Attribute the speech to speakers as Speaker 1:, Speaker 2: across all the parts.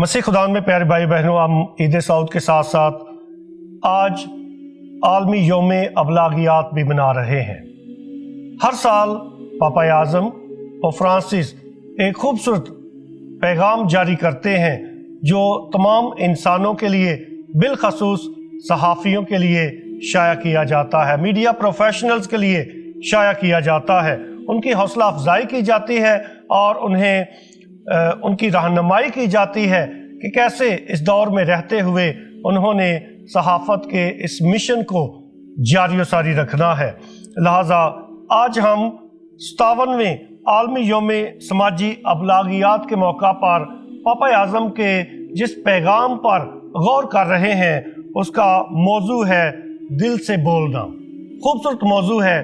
Speaker 1: मसीह खुदा में प्यारे भाई बहनों, हम ईद सऊद के साथ साथ आज आलमी योम अबलागियात भी मना रहे हैं। हर साल पापा आज़म और फ्रांसिस एक खूबसूरत पैगाम जारी करते हैं जो तमाम इंसानों के लिए, बिलखसूस सहाफ़ियों के लिए शाया किया जाता है, मीडिया प्रोफेशनल्स के लिए शाया किया जाता है। उनकी हौसला अफजाई की जाती है और उन्हें उनकी रहनुमाई की जाती है कि कैसे इस दौर में रहते हुए उन्होंने सहाफ़त के इस मिशन को जारी व सारी रखना है। लिहाजा आज हम 57वें आलमी योम समाजी अबलागियात के मौका पर पापा आज़म के जिस पैगाम पर गौर कर रहे हैं उसका मौजू है दिल से बोलना। खूबसूरत मौजू है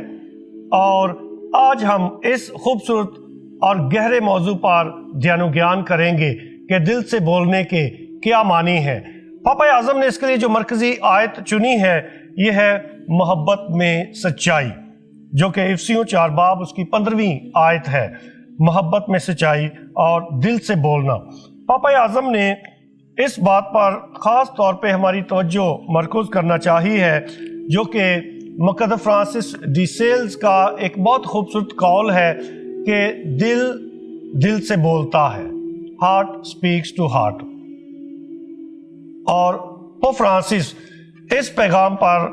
Speaker 1: और आज हम इस खूबसूरत और गहरे मौजू पर ध्यान ज्ञान करेंगे कि दिल से बोलने के क्या मानी है। पापा आज़म ने इसके लिए जो मरकजी आयत चुनी है यह है मोहब्बत में सच्चाई, जो कि इफसियों 4 बाब उसकी 15वीं आयत है। मोहब्बत में सच्चाई और दिल से बोलना। पापा आज़म ने इस बात पर ख़ास तौर पे हमारी तवज्जो मरकूज़ करना चाहिए है, जो कि मुक़द्दस फ्रांसिस डी सेल्स का एक बहुत खूबसूरत कौल है कि दिल से बोलता है, हार्ट स्पीक्स टू हार्ट। और पोप फ्रांसिस इस पैगाम पर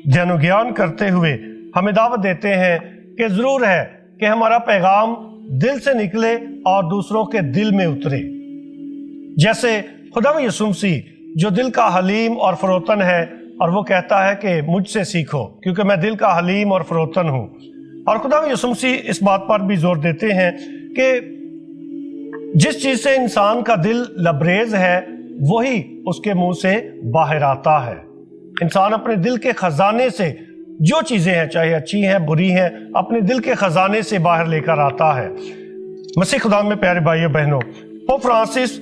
Speaker 1: ध्यान ज्ञान करते हुए हमें दावत देते हैं कि ज़रूर है कि हमारा पैगाम दिल से निकले और दूसरों के दिल में उतरे। जैसे खुदा यीशु मसीह जो दिल का हलीम और फरोतन है, और वो कहता है कि मुझसे सीखो क्योंकि मैं दिल का हलीम और फरोतन हूँ। और खुदा यीशु मसीह इस बात पर भी जोर देते हैं कि जिस चीज़ से इंसान का दिल लबरेज है वही उसके मुंह से बाहर आता है। इंसान अपने दिल के खजाने से जो चीज़ें हैं, चाहे अच्छी हैं बुरी हैं, अपने दिल के खजाने से बाहर लेकर आता है। मसीह खुदा में प्यारे भाइयों बहनों, पोप फ्रांसिस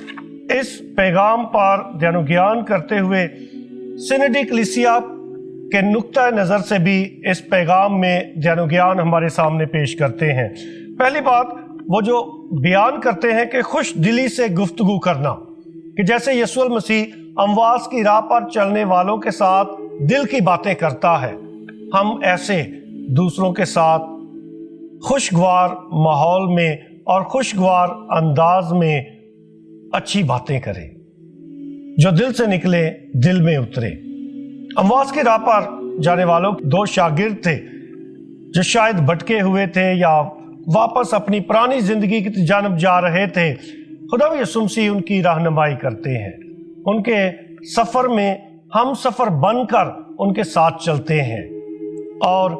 Speaker 1: इस पैगाम पर ध्यान ज्ञान करते हुए सिनेडी कलीसिया के नुक्ता नज़र से भी इस पैगाम में ध्यान ज्ञान हमारे सामने पेश करते हैं। पहली बात वो जो बयान करते हैं कि खुश दिली से गुफ्तगू करना, कि जैसे यीशु मसीह अमवास की राह पर चलने वालों के साथ दिल की बातें करता है, हम ऐसे दूसरों के साथ खुशगवार माहौल में और खुशगवार अंदाज में अच्छी बातें करें, जो दिल से निकले दिल में उतरे। अमवास की राह पर जाने वालों 2 शागिर्द थे जो शायद भटके हुए थे या वापस अपनी पुरानी जिंदगी की जानब जा रहे थे। खुदा यीशु मसीह उनकी रहनुमाई करते हैं, उनके सफ़र में हम सफ़र बनकर उनके साथ चलते हैं और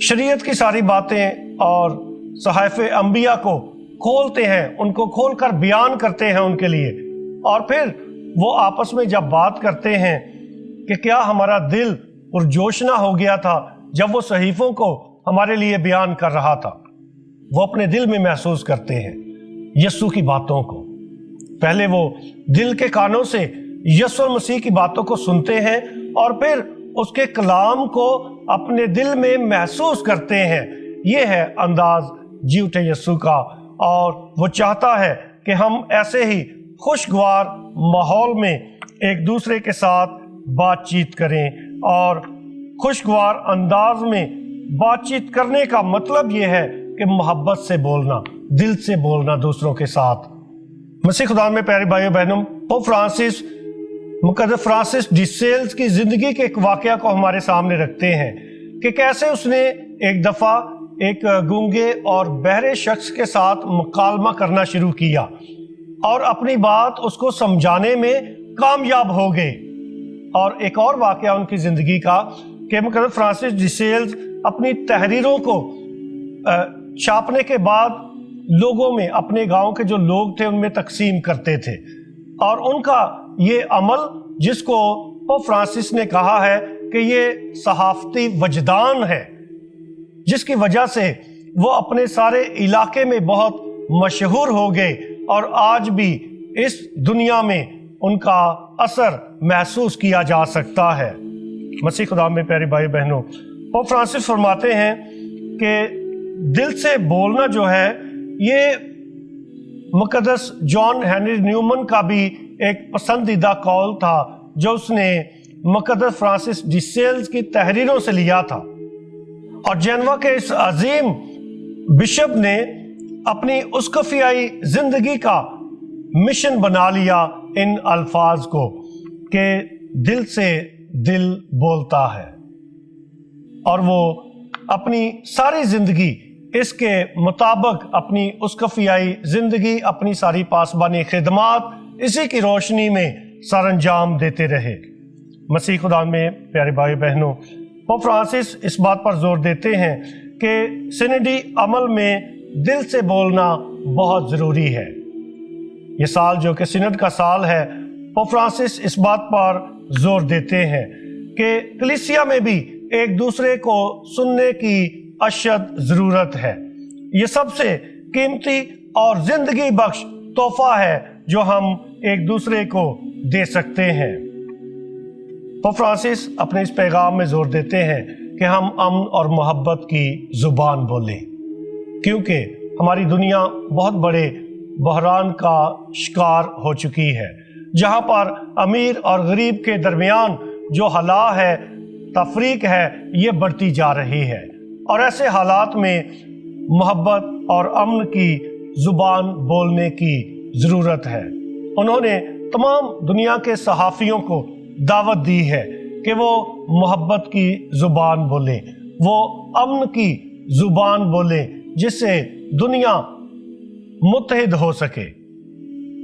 Speaker 1: शरीयत की सारी बातें और सहाफ़े अंबिया को खोलते हैं, उनको खोलकर बयान करते हैं उनके लिए। और फिर वो आपस में जब बात करते हैं कि क्या हमारा दिल पुरजोश ना हो गया था जब वो सहीफ़ों को हमारे लिए बयान कर रहा था। वो अपने दिल में महसूस करते हैं यीशु की बातों को। पहले वो दिल के कानों से यीशु मसीह की बातों को सुनते हैं और फिर उसके कलाम को अपने दिल में महसूस करते हैं। ये है अंदाज जी उठे यीशु का, और वो चाहता है कि हम ऐसे ही खुशगवार माहौल में एक दूसरे के साथ बातचीत करें। और खुशगवार अंदाज में बातचीत करने का मतलब ये है कि मोहब्बत से बोलना, दिल से बोलना दूसरों के साथ। मसीह खुदा में प्यारे भाइयों बहनों, पोप फ्रांसिस मुक़द्दस फ्रांसिस डी सेल्स की ज़िंदगी के एक वाक़या को हमारे सामने रखते हैं कि कैसे उसने एक दफ़ा एक गूंगे और बहरे शख्स के साथ मुकालमा करना शुरू किया और अपनी बात उसको समझाने में कामयाब हो गए। और एक और वाक़या उनकी ज़िंदगी का कि मुक़द्दस फ्रांसिस डी सेल्स अपनी तहरीरों को छापने के बाद लोगों में, अपने गांव के जो लोग थे उनमें तकसीम करते थे। और उनका ये अमल, जिसको पोप फ्रांसिस ने कहा है कि ये सहाफ़ती वजदान है, जिसकी वजह से वो अपने सारे इलाके में बहुत मशहूर हो गए और आज भी इस दुनिया में उनका असर महसूस किया जा सकता है। मसीह खुदा में प्यारे भाई बहनों, पोप फ्रांसिस फरमाते हैं कि दिल से बोलना जो है ये मुकद्दस जॉन हेनरी न्यूमन का भी एक पसंदीदा कौल था जो उसने मुकद्दस फ्रांसिस डी सेल्स की तहरीरों से लिया था। और जेनवा के इस अजीम बिशप ने अपनी उस्कफियाई जिंदगी का मिशन बना लिया इन अल्फाज को कि दिल से दिल बोलता है, और वो अपनी सारी जिंदगी इसके मुताबिक अपनी उस्कफियाई जिंदगी, अपनी सारी पासबानी खिदमात इसी की रोशनी में सरअंजाम देते रहे। मसीह खुदा में प्यारे भाई बहनों, पोप फ्रांसिस इस बात पर जोर देते हैं कि सिनेडी अमल में दिल से बोलना बहुत ज़रूरी है। ये साल जो कि सिनड का साल है, पोप फ्रांसिस इस बात पर जोर देते हैं कि कलीसिया में भी एक दूसरे को सुनने की अशद ज़रूरत है। ये सबसे कीमती और ज़िंदगी बख्श तोहफा है जो हम एक दूसरे को दे सकते हैं। पोप फ्रांसिस अपने इस पैगाम में जोर देते हैं कि हम अमन और मोहब्बत की ज़ुबान बोलें, क्योंकि हमारी दुनिया बहुत बड़े बहरान का शिकार हो चुकी है, जहाँ पर अमीर और गरीब के दरमियान जो हला है, तफरीक है, ये बढ़ती जा रही है। और ऐसे हालात में मोहब्बत और अमन की ज़ुबान बोलने की ज़रूरत है। उन्होंने तमाम दुनिया के सहाफ़ियों को दावत दी है कि वो मोहब्बत की ज़ुबान बोलें, वो अमन की ज़ुबान बोलें, जिससे दुनिया मुत्तहिद हो सके।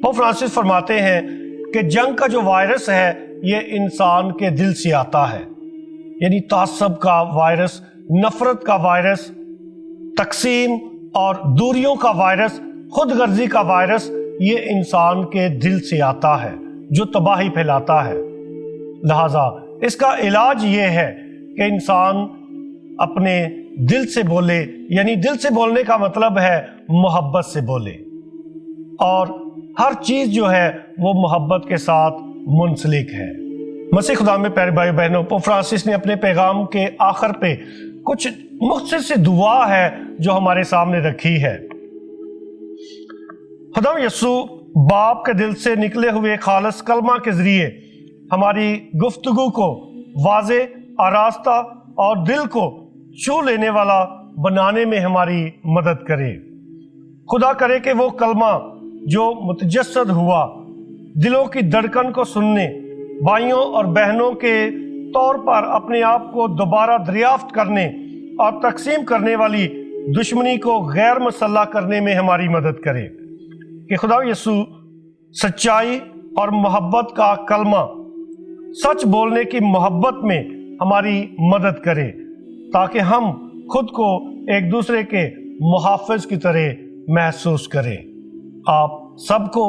Speaker 1: पोप फ्रांसिस फरमाते हैं कि जंग का जो वायरस है ये इंसान के दिल से आता है, यानी तासब का वायरस, नफरत का वायरस, तकसीम और दूरियों का वायरस, खुदगर्जी का वायरस, ये इंसान के दिल से आता है जो तबाही फैलाता है। लिहाजा इसका इलाज ये है कि इंसान अपने दिल से बोले, यानी दिल से बोलने का मतलब है मोहब्बत से बोले, और हर चीज़ जो है वो मोहब्बत के साथ मुंसलिक है। मसीह खुदा में प्यारे भाई बहनों, पोप फ्रांसिस ने अपने पैगाम के आखिर पे कुछ मुख्तसर सी दुआ है जो हमारे सामने रखी है। खुदा यसू बाप के दिल से निकले हुए खालिस कलमा के जरिए हमारी गुफ्तगू को वाज़े, आरास्ता और दिल को छू लेने वाला बनाने में हमारी मदद करे। खुदा करे कि वो कलमा जो मुतजस्सद हुआ दिलों की धड़कन को सुनने, भाइयों और बहनों के तौर पर अपने आप को दोबारा दरियाफ्त करने और तकसीम करने वाली दुश्मनी को गैर मसल्ला करने में हमारी मदद करे। कि खुदा यसू सच्चाई और मोहब्बत का कलमा, सच बोलने की मोहब्बत में हमारी मदद करे, ताकि हम खुद को एक दूसरे के मुहाफ़िज़ की तरह महसूस करें। आप सबको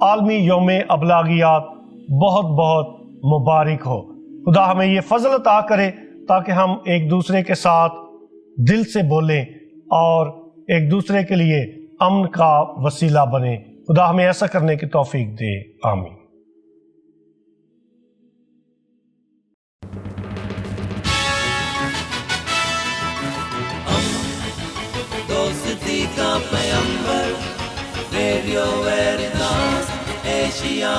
Speaker 1: आलमी यौम अबलागियात बहुत बहुत मुबारक हो। खुदा हमें ये फजल अता करे ताकि हम एक दूसरे के साथ दिल से बोलें और एक दूसरे के लिए अमन का वसीला बने। खुदा हमें ऐसा करने की तौफीक दे, आमीन।
Speaker 2: दोस्ती का पैगंबर, रेडियो वेरितास एशिया।